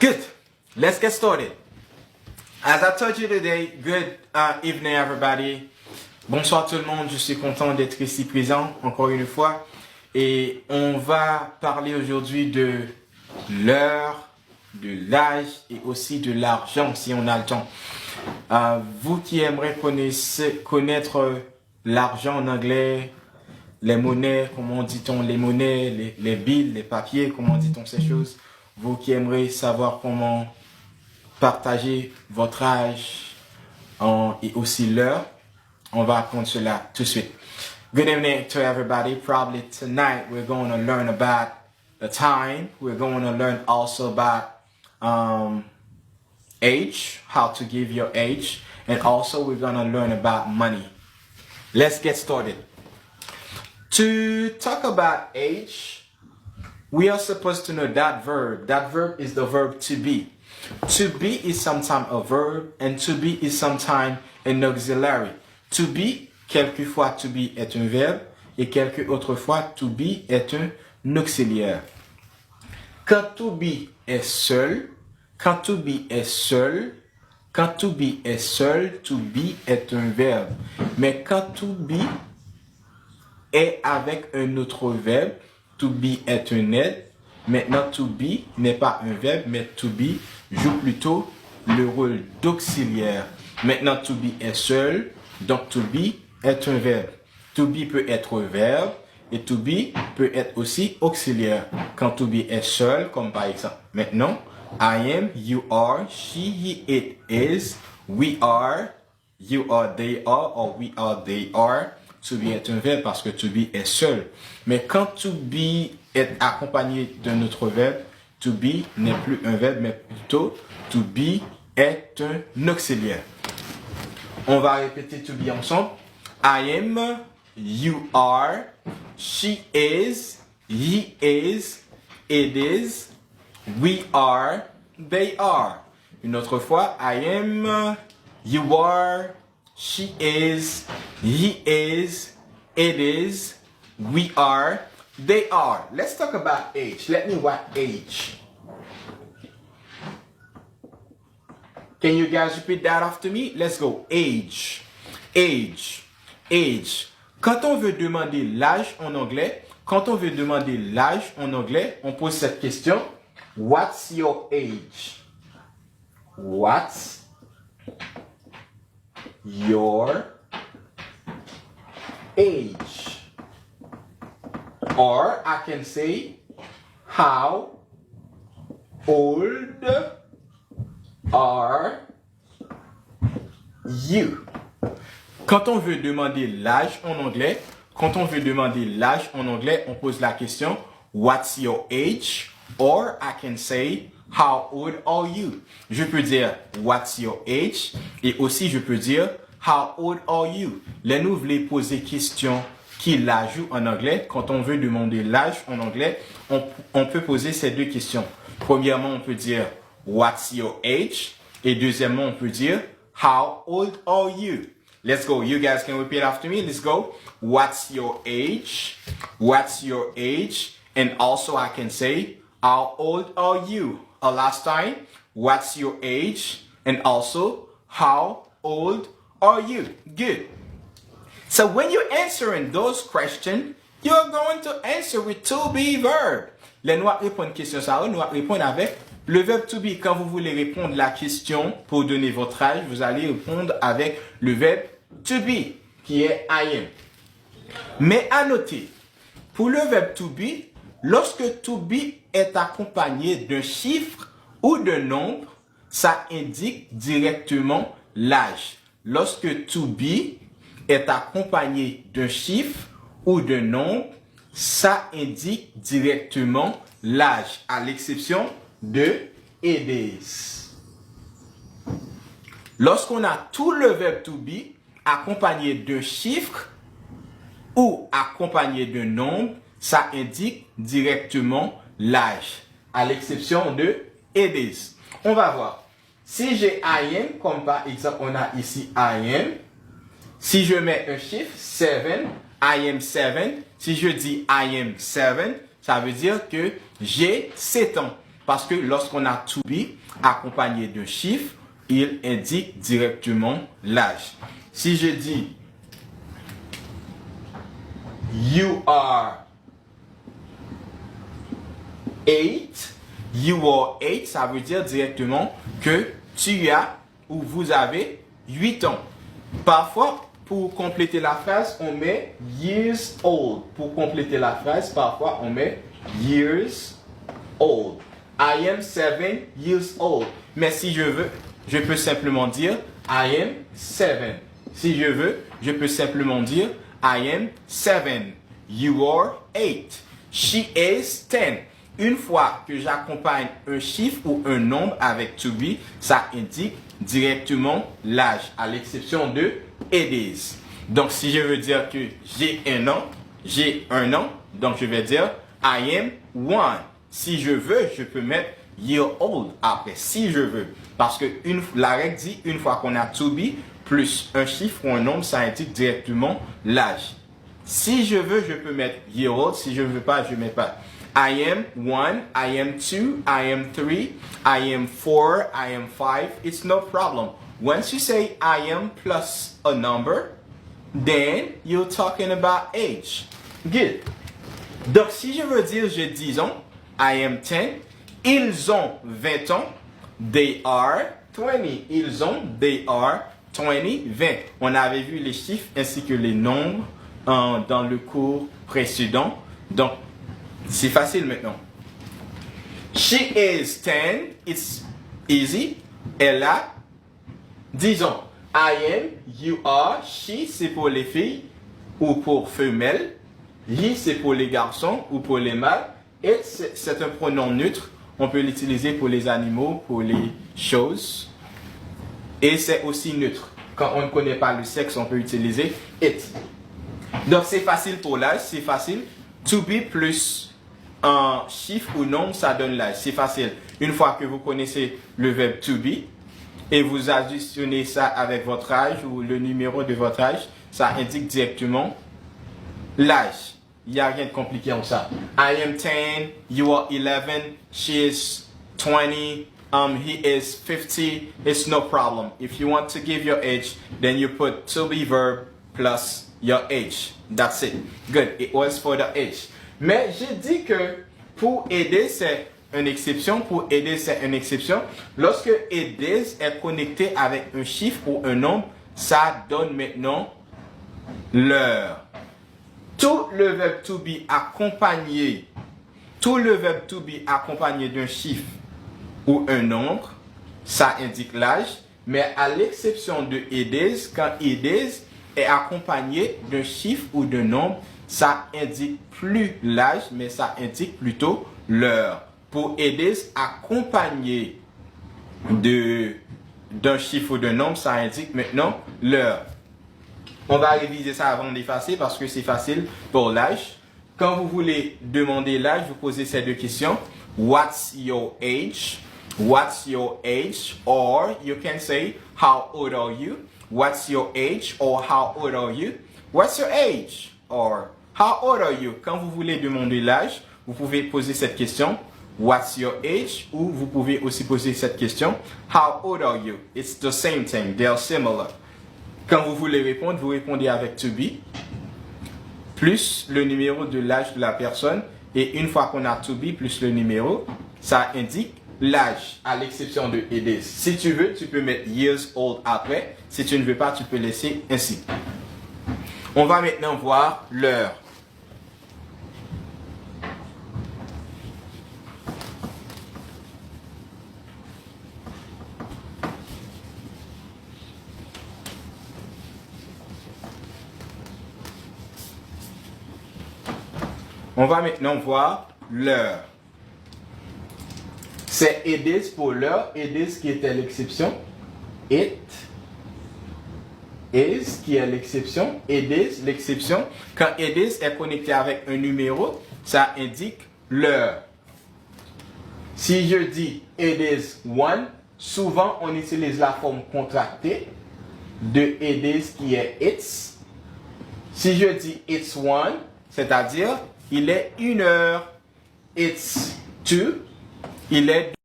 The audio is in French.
Good. Let's get started. As I told you today, good evening everybody. Bonsoir tout le monde, je suis content d'être ici présent encore une fois. Et on va parler aujourd'hui de l'heure, de l'âge et aussi de l'argent si on a le temps. Vous qui aimeriez connaître l'argent en anglais, les monnaies, comment dit-on les monnaies, les billes, les papiers, comment dit-on ces choses. Vous qui aimeriez savoir comment partager votre âge et aussi l'heure, on va apprendre cela tout de suite. Good evening to everybody. Probably tonight we're going to learn about the time. We're going to learn also about age, how to give your age, and also we're going to learn about money. Let's get started. To talk about age, we are supposed to know that verb. That verb is the verb to be. To be is sometimes a verb and to be is sometimes an auxiliary. To be, quelquefois to be est un verbe et quelques autres fois to be est un auxiliaire. Quand to be est seul, quand to be est seul, quand to be est seul, to be est un verbe. Mais quand to be est avec un autre verbe, to be est un aide. Maintenant, to be n'est pas un verbe, mais to be joue plutôt le rôle d'auxiliaire. Maintenant, to be est seul, donc to be est un verbe. To be peut être verbe et to be peut être aussi auxiliaire. Quand to be est seul, comme par exemple, maintenant, I am, you are, she, he, it is, we are, you are, they are, or we are, they are. To be est un verbe parce que to be est seul. Mais quand to be est accompagné d'un autre verbe, to be n'est plus un verbe, mais plutôt to be est un auxiliaire. On va répéter to be ensemble. I am, you are, she is, he is, it is, we are, they are. Une autre fois, I am, you are, she is, he is, it is, we are, they are. Let's talk about age. Let me write age. Can you guys repeat that after me? Let's go. Age. Age. Age. Quand on veut demander l'âge en anglais, on pose cette question. What's your age? What's your age? Or I can say, how old are you? Quand on veut demander l'âge en anglais, on pose la question, what's your age? Or I can say, how old are you? Je peux dire, what's your age? Et aussi, je peux dire, how old are you? Là, nous voulons poser question qui l'ajoute en anglais. Quand on veut demander l'âge en anglais, on peut poser ces deux questions. Premièrement, on peut dire, what's your age? Et deuxièmement, on peut dire, how old are you? Let's go. You guys can repeat after me. Let's go. What's your age? What's your age? And also I can say, how old are you? Last time, what's your age? And also, how old are you? Good. So when you're answering those questions, you're going to answer with to be verb. Là, nous allons répondre à question ça, nous allons répondre avec le verbe to be. Quand vous voulez répondre la question pour donner votre âge, vous allez répondre avec le verbe to be, qui est I am. Mais à noter, pour le verbe to be, lorsque to be est accompagné d'un chiffre ou d'un nombre, ça indique directement l'âge. Lorsque to be est accompagné d'un chiffre ou d'un nombre, ça indique directement l'âge, à l'exception de it is. Lorsqu'on a tout le verbe to be accompagné d'un chiffre ou accompagné d'un nombre, ça indique directement l'âge, à l'exception de it is. On va voir. Si j'ai I am, comme par exemple, on a ici I am. Si je mets un chiffre, 7, I am 7. Si je dis I am 7, ça veut dire que j'ai 7 ans. Parce que lorsqu'on a to be accompagné d'un chiffre, il indique directement l'âge. Si je dis you are 8, ça veut dire directement que tu as ou vous avez 8 ans. Parfois, pour compléter la phrase, on met years old. Pour compléter la phrase, parfois, on met years old. I am 7 years old. Mais si je veux, je peux simplement dire I am 7. Si je veux, je peux simplement dire I am 7. You are 8. She is 10. Une fois que j'accompagne un chiffre ou un nombre avec to be, ça indique directement l'âge, à l'exception de it is. Donc, si je veux dire que j'ai un an, donc je vais dire I am 1. Si je veux, je peux mettre year old après, si je veux. Parce que la règle dit, une fois qu'on a to be, plus un chiffre ou un nombre, ça indique directement l'âge. Si je veux, je peux mettre year old. Si je ne veux pas, je ne mets pas. I am 1, I am 2, I am 3, I am 4, I am 5. It's no problem. Once you say I am plus a number, then you're talking about age. Good. Donc, si je veux dire j'ai 10 ans, I am 10. Ils ont 20 ans. They are 20. Ils ont, they are 20, 20. On avait vu les chiffres ainsi que les nombres dans le cours précédent. Donc, c'est facile maintenant. She is 10. It's easy. Elle a 10 ans. I am, you are, she, c'est pour les filles ou pour femelles. He, c'est pour les garçons ou pour les mâles. It, c'est un pronom neutre. On peut l'utiliser pour les animaux, pour les choses. Et c'est aussi neutre. Quand on ne connaît pas le sexe, on peut utiliser it. Donc, c'est facile pour l'âge, c'est facile. To be plus un chiffre ou nombre, ça donne l'âge. C'est facile. Une fois que vous connaissez le verbe to be et vous additionnez ça avec votre âge ou le numéro de votre âge, ça indique directement l'âge. Il n'y a rien de compliqué en ça. I am 10, you are 11, she is 20, he is 50. It's no problem. If you want to give your age, then you put to be verb plus your age. That's it. Good. It was for the age. Mais j'ai dit que pour aider, c'est une exception. Pour aider, c'est une exception. Lorsque aider est connecté avec un chiffre ou un nombre, ça donne maintenant l'heure. Tout le verbe to be accompagné d'un chiffre ou un nombre, ça indique l'âge. Mais à l'exception de it is, quand it is est accompagné d'un chiffre ou d'un nombre, ça indique plus l'âge, mais ça indique plutôt l'heure. Pour it is accompagné d'un chiffre ou d'un nombre, ça indique maintenant l'heure. On va réviser ça avant d'effacer parce que c'est facile pour l'âge. Quand vous voulez demander l'âge, vous posez ces deux questions. What's your age? What's your age? Or you can say, how old are you? What's your age? Or how old are you? What's your age? Or how old are you? Quand vous voulez demander l'âge, vous pouvez poser cette question. What's your age? Ou vous pouvez aussi poser cette question. How old are you? It's the same thing. They are similar. Quand vous voulez répondre, vous répondez avec to be, plus le numéro de l'âge de la personne. Et une fois qu'on a to be plus le numéro, ça indique l'âge, à l'exception de it is. Si tu veux, tu peux mettre years old après. Si tu ne veux pas, tu peux laisser ainsi. On va maintenant voir l'heure. On va maintenant voir l'heure. C'est it is pour l'heure. It is qui était l'exception. It is qui est l'exception. It is l'exception. Quand it is est connecté avec un numéro, ça indique l'heure. Si je dis it is one, souvent on utilise la forme contractée de it is qui est it's. Si je dis it's one, c'est-à-dire il est 1 heure. It's 2. Il est